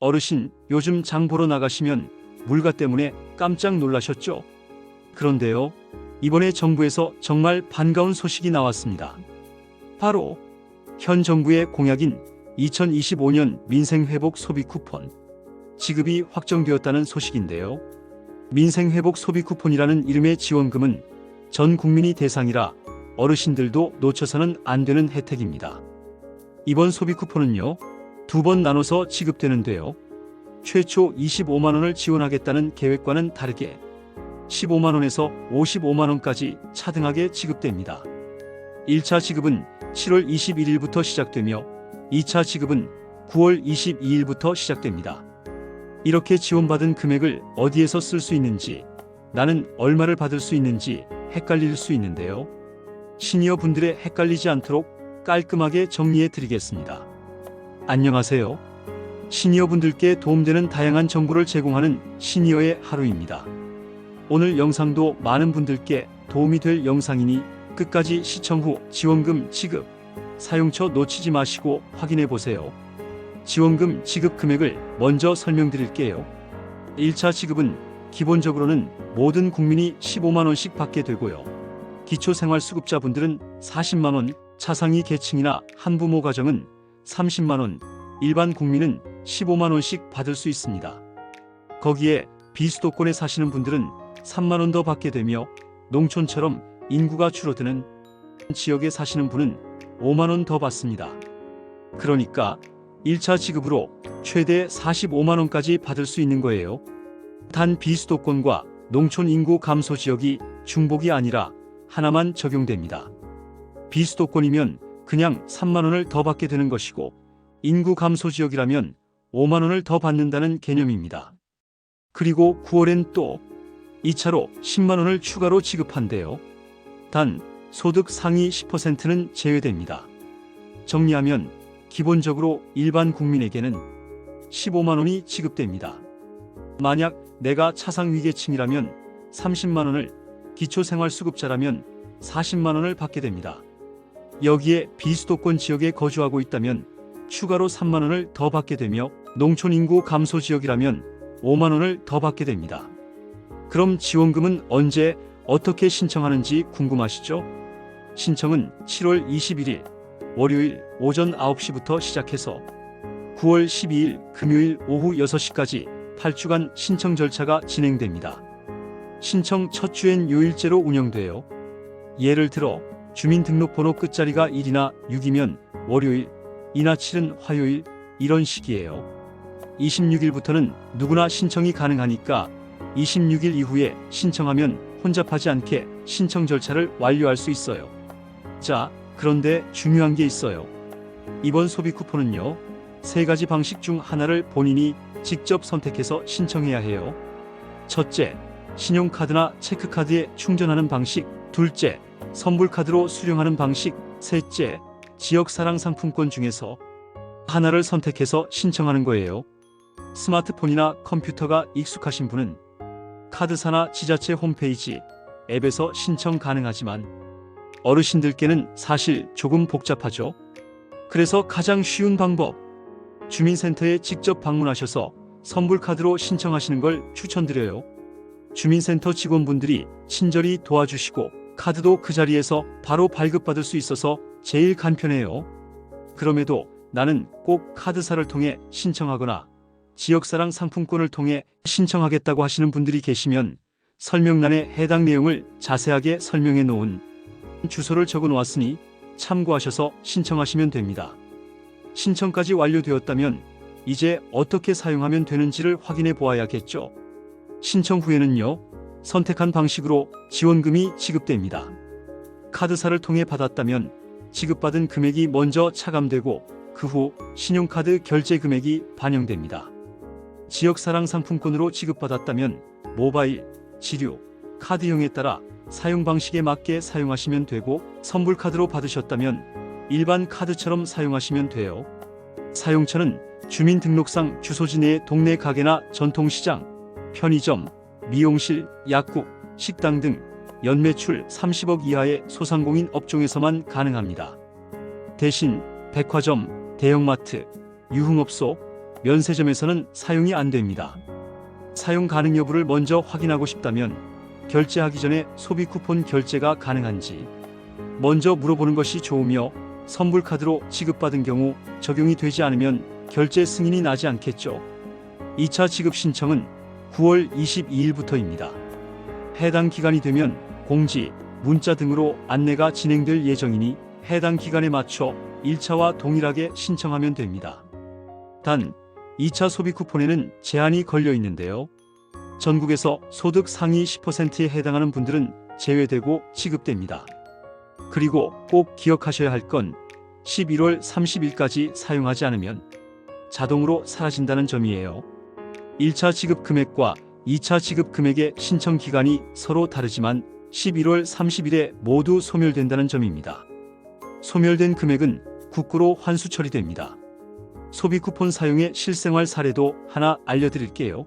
어르신, 요즘 장 보러 나가시면 물가 때문에 깜짝 놀라셨죠? 그런데요, 이번에 정부에서 정말 반가운 소식이 나왔습니다. 바로 현 정부의 공약인 2025년 민생회복 소비 쿠폰 지급이 확정되었다는 소식인데요. 민생회복 소비 쿠폰이라는 이름의 지원금은 전 국민이 대상이라 어르신들도 놓쳐서는 안 되는 혜택입니다. 이번 소비 쿠폰은요, 2번 나눠서 지급되는데요. 최초 25만 원을 지원하겠다는 계획과는 다르게 15만 원에서 55만 원까지 차등하게 지급됩니다. 1차 지급은 7월 21일부터 시작되며 2차 지급은 9월 22일부터 시작됩니다. 이렇게 지원받은 금액을 어디에서 쓸 수 있는지, 나는 얼마를 받을 수 있는지 헷갈릴 수 있는데요. 시니어 분들의 헷갈리지 않도록 깔끔하게 정리해 드리겠습니다. 안녕하세요. 시니어 분들께 도움되는 다양한 정보를 제공하는 시니어의 하루입니다. 오늘 영상도 많은 분들께 도움이 될 영상이니 끝까지 시청 후 지원금 지급, 사용처 놓치지 마시고 확인해 보세요. 지원금 지급 금액을 먼저 설명드릴게요. 1차 지급은 기본적으로는 모든 국민이 15만 원씩 받게 되고요. 기초생활수급자분들은 40만 원, 차상위 계층이나 한부모 가정은 30만 원, 일반 국민은 15만 원씩 받을 수 있습니다. 거기에 비수도권에 사시는 분들은 3만 원 더 받게 되며 농촌처럼 인구가 줄어드는 지역에 사시는 분은 5만 원 더 받습니다. 그러니까 1차 지급으로 최대 45만 원까지 받을 수 있는 거예요. 단 비수도권과 농촌 인구 감소 지역이 중복이 아니라 하나만 적용됩니다. 비수도권이면 그냥 3만 원을 더 받게 되는 것이고 인구 감소 지역이라면 5만 원을 더 받는다는 개념입니다. 그리고 9월엔 또 2차로 10만 원을 추가로 지급한대요. 단 소득 상위 10%는 제외됩니다. 정리하면 기본적으로 일반 국민에게는 15만 원이 지급됩니다. 만약 내가 차상위계층이라면 30만 원을, 기초생활수급자라면 40만 원을 받게 됩니다. 여기에 비수도권 지역에 거주하고 있다면 추가로 3만 원을 더 받게 되며 농촌 인구 감소 지역이라면 5만 원을 더 받게 됩니다. 그럼 지원금은 언제 어떻게 신청하는지 궁금하시죠? 신청은 7월 21일 월요일 오전 9시부터 시작해서 9월 12일 금요일 오후 6시까지 8주간 신청 절차가 진행됩니다. 신청 첫 주엔 요일제로 운영돼요. 예를 들어 주민등록번호 끝자리가 1이나 6이면 월요일, 2나 7은 화요일, 이런 식이에요. 26일부터는 누구나 신청이 가능하니까 26일 이후에 신청하면 혼잡하지 않게 신청 절차를 완료할 수 있어요. 자, 그런데 중요한 게 있어요. 이번 소비 쿠폰은요, 3가지 방식 중 하나를 본인이 직접 선택해서 신청해야 해요. 첫째, 신용카드나 체크카드에 충전하는 방식. 둘째, 선불카드로 수령하는 방식. 셋째, 지역사랑 상품권 중에서 하나를 선택해서 신청하는 거예요. 스마트폰이나 컴퓨터가 익숙하신 분은 카드사나 지자체 홈페이지, 앱에서 신청 가능하지만 어르신들께는 사실 조금 복잡하죠. 그래서 가장 쉬운 방법, 주민센터에 직접 방문하셔서 선불카드로 신청하시는 걸 추천드려요. 주민센터 직원분들이 친절히 도와주시고 카드도 그 자리에서 바로 발급받을 수 있어서 제일 간편해요. 그럼에도 나는 꼭 카드사를 통해 신청하거나 지역사랑 상품권을 통해 신청하겠다고 하시는 분들이 계시면 설명란에 해당 내용을 자세하게 설명해 놓은 주소를 적어 놓았으니 참고하셔서 신청하시면 됩니다. 신청까지 완료되었다면 이제 어떻게 사용하면 되는지를 확인해 보아야겠죠. 신청 후에는요, 선택한 방식으로 지원금이 지급됩니다. 카드사를 통해 받았다면 지급받은 금액이 먼저 차감되고 그 후 신용카드 결제 금액이 반영됩니다. 지역사랑 상품권으로 지급받았다면 모바일, 지류, 카드형에 따라 사용 방식에 맞게 사용하시면 되고 선불카드로 받으셨다면 일반 카드처럼 사용하시면 돼요. 사용처는 주민등록상 주소지 내의 동네 가게나 전통시장, 편의점, 미용실, 약국, 식당 등 연매출 30억 이하의 소상공인 업종에서만 가능합니다. 대신 백화점, 대형마트, 유흥업소, 면세점에서는 사용이 안 됩니다. 사용 가능 여부를 먼저 확인하고 싶다면 결제하기 전에 소비 쿠폰 결제가 가능한지 먼저 물어보는 것이 좋으며, 선불카드로 지급받은 경우 적용이 되지 않으면 결제 승인이 나지 않겠죠. 2차 지급 신청은 9월 22일부터입니다. 해당 기간이 되면 공지, 문자 등으로 안내가 진행될 예정이니 해당 기간에 맞춰 1차와 동일하게 신청하면 됩니다. 단, 2차 소비 쿠폰에는 제한이 걸려 있는데요. 전국에서 소득 상위 10%에 해당하는 분들은 제외되고 지급됩니다. 그리고 꼭 기억하셔야 할 건 11월 30일까지 사용하지 않으면 자동으로 사라진다는 점이에요. 1차 지급 금액과 2차 지급 금액의 신청 기간이 서로 다르지만 11월 30일에 모두 소멸된다는 점입니다. 소멸된 금액은 국고로 환수 처리됩니다. 소비 쿠폰 사용의 실생활 사례도 하나 알려드릴게요.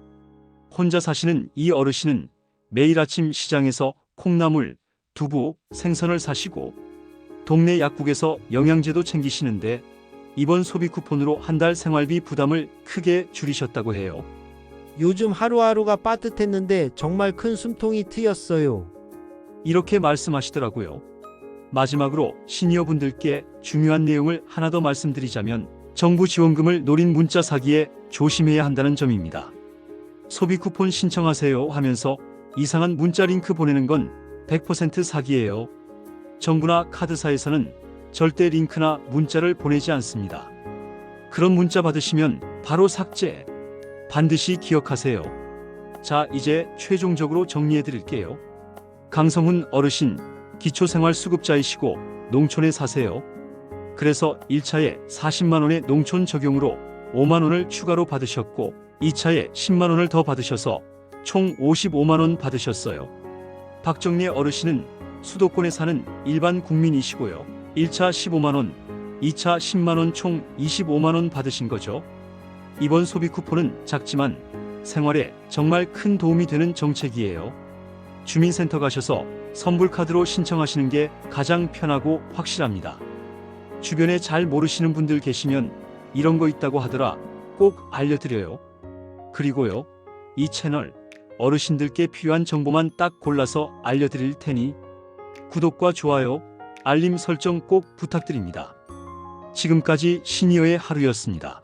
혼자 사시는 이 어르신은 매일 아침 시장에서 콩나물, 두부, 생선을 사시고 동네 약국에서 영양제도 챙기시는데 이번 소비 쿠폰으로 한 달 생활비 부담을 크게 줄이셨다고 해요. 요즘 하루하루가 빠듯했는데 정말 큰 숨통이 트였어요. 이렇게 말씀하시더라고요. 마지막으로 시니어분들께 중요한 내용을 하나 더 말씀드리자면 정부 지원금을 노린 문자 사기에 조심해야 한다는 점입니다. 소비 쿠폰 신청하세요 하면서 이상한 문자 링크 보내는 건 100% 사기예요. 정부나 카드사에서는 절대 링크나 문자를 보내지 않습니다. 그런 문자 받으시면 바로 삭제. 반드시 기억하세요. 자, 이제 최종적으로 정리해 드릴게요. 강성훈 어르신, 기초생활수급자이시고 농촌에 사세요. 그래서 1차에 40만원의 농촌 적용으로 5만원을 추가로 받으셨고 2차에 10만원을 더 받으셔서 총 55만원 받으셨어요. 박정래 어르신은 수도권에 사는 일반 국민이시고요. 1차 15만원, 2차 10만원 총 25만원 받으신 거죠. 이번 소비 쿠폰은 작지만 생활에 정말 큰 도움이 되는 정책이에요. 주민센터 가셔서 선불카드로 신청하시는 게 가장 편하고 확실합니다. 주변에 잘 모르시는 분들 계시면 이런 거 있다고 하더라 꼭 알려드려요. 그리고요, 이 채널 어르신들께 필요한 정보만 딱 골라서 알려드릴 테니 구독과 좋아요, 알림 설정 꼭 부탁드립니다. 지금까지 시니어의 하루였습니다.